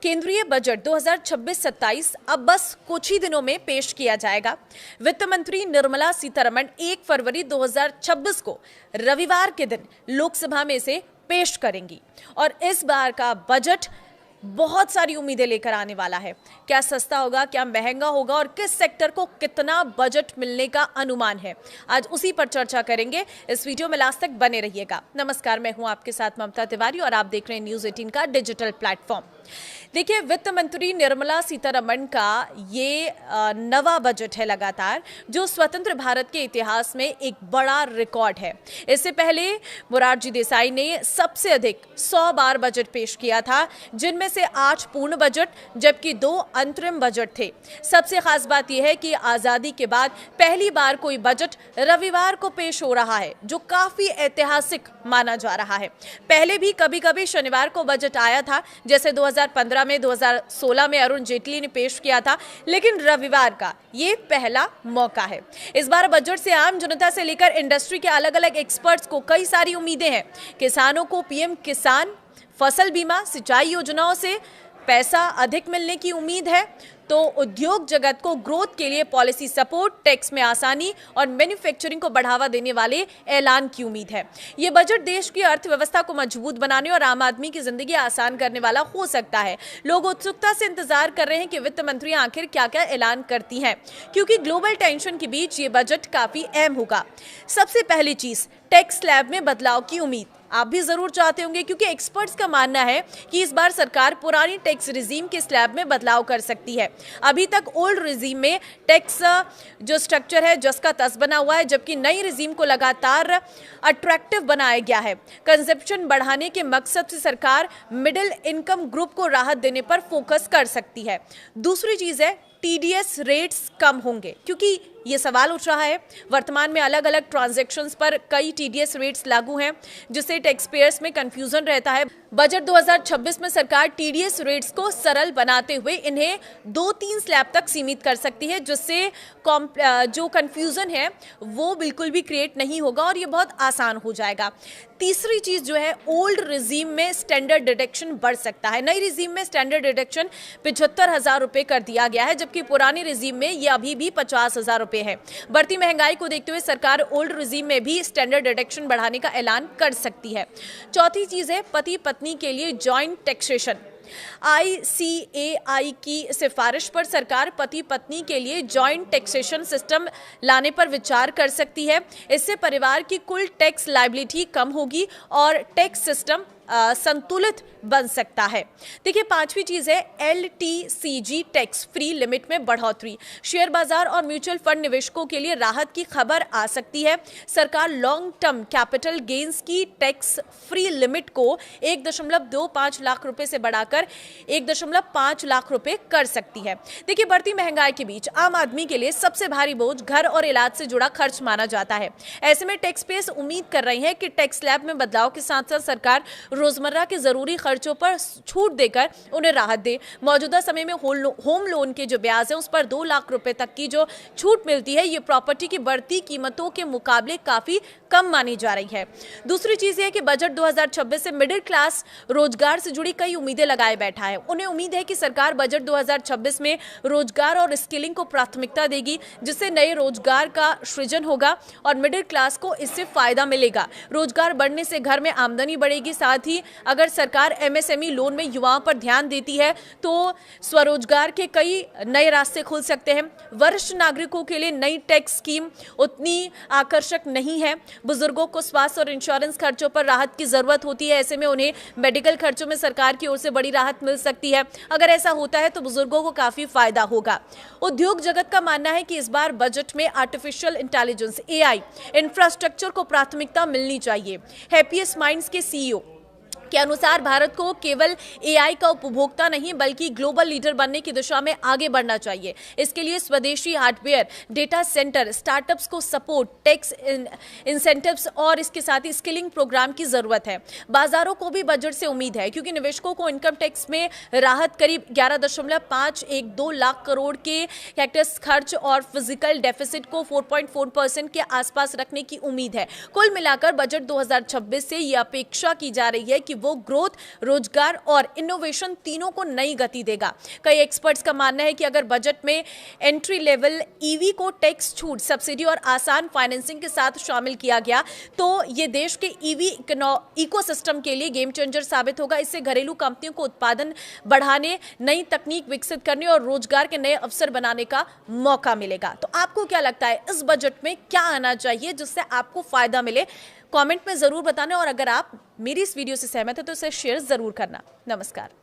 केंद्रीय बजट 2026-27 अब बस कुछ ही दिनों में पेश किया जाएगा। वित्त मंत्री निर्मला सीतारमण 1 फरवरी 2026 को रविवार के दिन लोकसभा में इसे पेश करेंगी और इस बार का बजट बहुत सारी उम्मीदें लेकर आने वाला है। क्या सस्ता होगा, क्या महंगा होगा और किस सेक्टर को कितना बजट मिलने का अनुमान है, आज उसी पर चर्चा करेंगे। इस वीडियो में लास्ट तक बने रहिएगा। नमस्कार, मैं हूं आपके साथ ममता तिवारी और आप देख रहे हैं न्यूज़ 18 का डिजिटल प्लेटफॉर्म। देखिए, वित्त मंत्री निर्मला सीतारमण का ये नवा बजट है लगातार, जो स्वतंत्र भारत के इतिहास में एक बड़ा रिकॉर्ड है। इससे पहले मोरारजी देसाई ने सबसे अधिक 100 बार बजट पेश किया था, जिनमें से 8 पूर्ण बजट जबकि 2 अंतरिम बजट थे। सबसे खास बात यह है कि आजादी के बाद पहली बार कोई बजट रविवार को पेश हो रहा है, जो काफी ऐतिहासिक माना जा रहा है। पहले भी कभी कभी शनिवार को बजट आया था, जैसे 2015 में, 2016 में अरुण जेटली ने पेश किया था, लेकिन रविवार का ये पहला मौका है। इस बार बजट से आम जनता से लेकर इंडस्ट्री के अलग अलग एक्सपर्ट्स को कई सारी उम्मीदें हैं। किसानों को पीएम किसान, फसल बीमा, सिंचाई योजनाओं से पैसा अधिक मिलने की उम्मीद है, तो उद्योग जगत को ग्रोथ के लिए पॉलिसी सपोर्ट, टैक्स में आसानी और मैन्युफैक्चरिंग को बढ़ावा देने वाले ऐलान की उम्मीद है। ये बजट देश की अर्थव्यवस्था को मजबूत बनाने और आम आदमी की जिंदगी आसान करने वाला हो सकता है। लोग उत्सुकता से इंतजार कर रहे हैं कि वित्त मंत्री आखिर क्या क्या ऐलान करती हैं, क्योंकि ग्लोबल टेंशन के बीच ये बजट काफी अहम होगा। सबसे पहली चीज, टैक्स स्लैब में बदलाव की उम्मीद आप भी जरूर चाहते होंगे, क्योंकि एक्सपर्ट्स का मानना है कि इस बार सरकार पुरानी टैक्स रिजीम के स्लैब में बदलाव कर सकती है। अभी तक ओल्ड रिजीम में टैक्स जो स्ट्रक्चर है जस का तस बना हुआ है, जबकि नई रिजीम को लगातार अट्रैक्टिव बनाया गया है। कंजप्शन बढ़ाने के मकसद से सरकार मिडिल इनकम ग्रुप को राहत देने पर फोकस कर सकती है। दूसरी चीज है, टीडीएस रेट्स कम होंगे, क्योंकि ये सवाल उठ रहा है। वर्तमान में अलग अलग ट्रांजैक्शंस पर कई टीडीएस रेट्स लागू हैं, जिससे टैक्स पेयर्स में कंफ्यूजन रहता है। बजट 2026 में सरकार टीडीएस रेट्स को सरल बनाते हुए इन्हें 2-3 स्लैब तक सीमित कर सकती है, जिससे जो कंफ्यूजन है वो बिल्कुल भी क्रिएट नहीं होगा और ये बहुत आसान हो जाएगा। तीसरी चीज जो है, ओल्ड रिजीम में स्टैंडर्ड डिडक्शन बढ़ सकता है। नई रिजीम में स्टैंडर्ड डिडक्शन 75,000 रुपए कर दिया गया है, जबकि पुरानी रिजीम में ये अभी भी 50,000 रुपए है। बढ़ती महंगाई को देखते हुए सरकार ओल्ड रिजीम में भी स्टैंडर्ड डिडक्शन बढ़ाने का ऐलान कर सकती है। चौथी चीज है, पति पत्नी के लिए जॉइंट टैक्सेशन। ICAI की सिफारिश पर सरकार पति पत्नी के लिए जॉइंट टैक्सेशन सिस्टम लाने पर विचार कर सकती है। इससे परिवार की कुल टैक्स लायबिलिटी कम होगी और टैक्स सिस्टम संतुलित बन सकता है। देखिए, पांचवी चीज है, LTCG टैक्स फ्री लिमिट में बढ़ोतरी। शेयर बाजार और म्यूचुअल फंड निवेशकों के लिए राहत की खबर आ सकती है। सरकार लॉन्ग टर्म कैपिटल गेन्स की टैक्स फ्री लिमिट को 1.25 लाख रुपए से बढ़ाकर 1.5 लाख रुपए कर सकती है। देखिए, बढ़ती महंगाई के बीच आम आदमी के लिए सबसे भारी बोझ घर और इलाज से जुड़ा खर्च माना जाता है। ऐसे में टैक्स पेयर्स उम्मीद कर रही है कि टैक्स स्लैब में बदलाव के साथ साथ सरकार रोजमर्रा के जरूरी खर्चों पर छूट देकर उन्हें राहत दे। मौजूदा समय में होम लोन के जो ब्याज है उस पर 2 लाख रुपए तक की जो छूट मिलती है, ये प्रॉपर्टी की बढ़ती कीमतों के मुकाबले काफी कम मानी जा रही है। दूसरी चीज ये है कि बजट 2026 से मिडिल क्लास रोजगार से जुड़ी कई उम्मीदें लगाए बैठा है। उन्हें उम्मीद है कि सरकार बजट 2026 में रोजगार और स्किलिंग को प्राथमिकता देगी, जिससे नए रोजगार का सृजन होगा और मिडिल क्लास को इससे फायदा मिलेगा। रोजगार बढ़ने से घर में आमदनी बढ़ेगी। साथ ही अगर सरकार MSME लोन में युवाओं पर ध्यान देती है तो स्वरोजगार के कई नए रास्ते खुल सकते हैं। वरिष्ठ नागरिकों के लिए नई टैक्स स्कीम उतनी आकर्षक नहीं है। बुजुर्गों को स्वास्थ्य और इंश्योरेंस खर्चों पर राहत की जरूरत होती है। ऐसे में उन्हें मेडिकल खर्चों में सरकार की ओर से बड़ी राहत मिल सकती है। अगर ऐसा होता है तो बुजुर्गों को काफी फायदा होगा। उद्योग जगत का मानना है कि इस बार बजट में आर्टिफिशियल इंटेलिजेंस AI इंफ्रास्ट्रक्चर को प्राथमिकता मिलनी चाहिए। हैप्पीएस्ट माइंड्स के CEO के अनुसार भारत को केवल AI का उपभोक्ता नहीं बल्कि ग्लोबल लीडर बनने की दिशा में आगे बढ़ना चाहिए। इसके लिए स्वदेशी हार्डवेयर, डेटा सेंटर, स्टार्टअप्स को सपोर्ट, टैक्स इंसेंटिव्स और इसके साथ ही स्किलिंग प्रोग्राम की जरूरत है। बाजारों को भी बजट से उम्मीद है, क्योंकि निवेशकों को इनकम टैक्स में राहत करीब 11.512 लाख करोड़ के टैक्स खर्च और फिजिकल डेफिसिट को 4.4% के आसपास रखने की उम्मीद है। कुल मिलाकर बजट 2026 से यह अपेक्षा की जा रही है कि वो ग्रोथ, रोजगार और इनोवेशन तीनों को नई गति देगा। कई एक्सपर्ट्स का मानना है कि अगर बजट में एंट्री लेवल ईवी को टैक्स छूट, सब्सिडी और आसान फाइनेंसिंग के साथ शामिल किया गया तो ये देश के ईवी इकोसिस्टम के लिए गेम चेंजर साबित होगा। इससे घरेलू कंपनियों को उत्पादन बढ़ाने, नई तकनीक विकसित करने और रोजगार के नए अवसर बनाने का मौका मिलेगा। तो आपको क्या लगता है, इस बजट में क्या आना चाहिए जिससे आपको फायदा मिले? कमेंट में जरूर बताना, और अगर आप मेरी इस वीडियो से सहमत है तो इसे शेयर जरूर करना। नमस्कार।